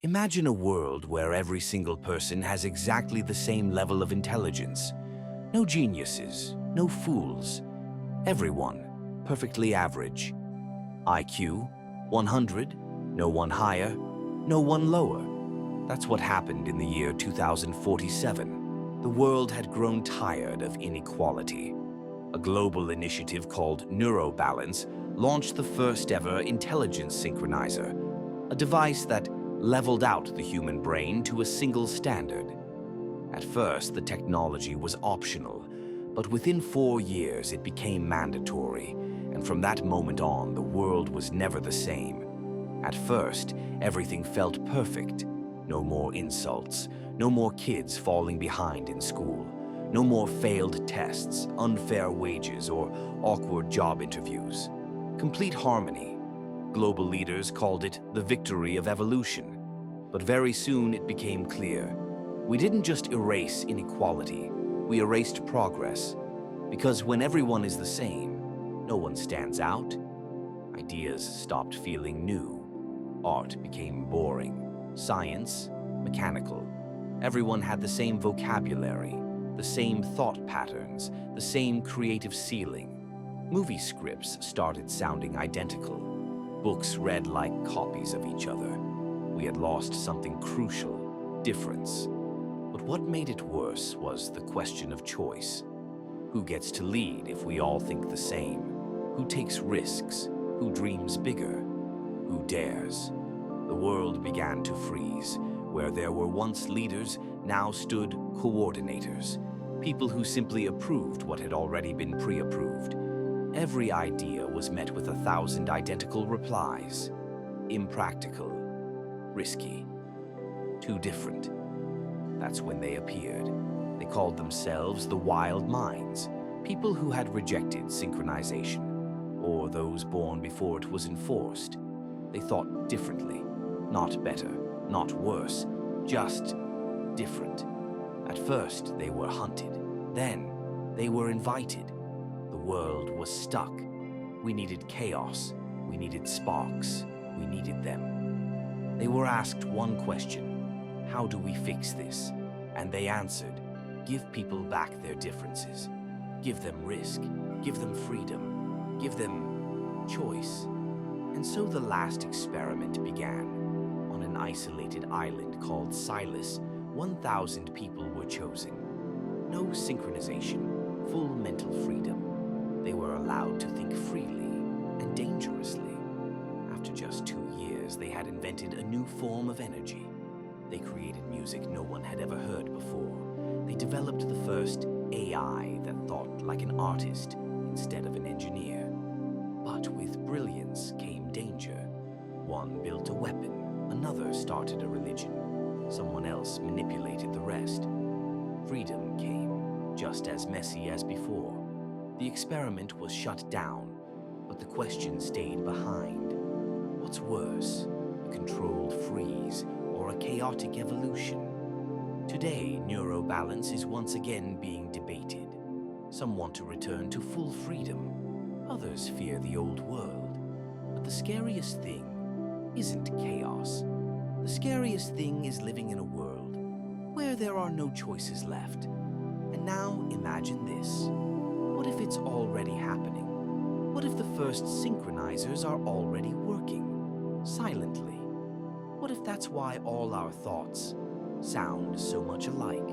Imagine a world where every single person has exactly the same level of intelligence. No geniuses, no fools. Everyone, perfectly average. IQ, 100, no one higher, no one lower. That's what happened in the year 2047. The world had grown tired of inequality. A global initiative called Neurobalance launched the first ever intelligence synchronizer, a device that leveled out the human brain to a single standard. At first, the technology was optional, but within 4 years it became mandatory, and from that moment on, the world was never the same. At first, everything felt perfect. No more insults, no more kids falling behind in school, no more failed tests, unfair wages, or awkward job interviews. Complete harmony. Global leaders called it the victory of evolution. But very soon it became clear. We didn't just erase inequality, we erased progress. Because when everyone is the same, no one stands out. Ideas stopped feeling new. Art became boring. Science, mechanical. Everyone had the same vocabulary, the same thought patterns, the same creative ceiling. Movie scripts started sounding identical. Books read like copies of each other. We had lost something crucial, difference. But what made it worse was the question of choice. Who gets to lead if we all think the same? Who takes risks? Who dreams bigger? Who dares? The world began to freeze. Where there were once leaders, now stood coordinators. People who simply approved what had already been pre-approved. Every idea was met with 1,000 identical replies. Impractical. Risky. Too different. That's when they appeared. They called themselves the Wild Minds, people who had rejected synchronization, or those born before it was enforced. They thought differently, not better, not worse, just different. At first, they were hunted. Then, they were invited. The world was stuck. We needed chaos. We needed sparks. We needed them. They were asked one question: how do we fix this? And they answered: give people back their differences. Give them risk. Give them freedom. Give them choice. And so the last experiment began. On an isolated island called Silas, 1,000 people were chosen. No synchronization, full mental freedom. They were allowed to think freely and dangerously. After just 2 years, they had invented a new form of energy. They created music no one had ever heard before. They developed the first AI that thought like an artist instead of an engineer. But with brilliance came danger. One built a weapon. Another started a religion. Someone else manipulated the rest. Freedom came, just as messy as before. The experiment was shut down, but the question stayed behind. What's worse, a controlled freeze or a chaotic evolution? Today, neurobalance is once again being debated. Some want to return to full freedom. Others fear the old world. But the scariest thing isn't chaos. The scariest thing is living in a world where there are no choices left. And now imagine this. What if it's already happening? What if the first synchronizers are already working, silently? What if that's why all our thoughts sound so much alike?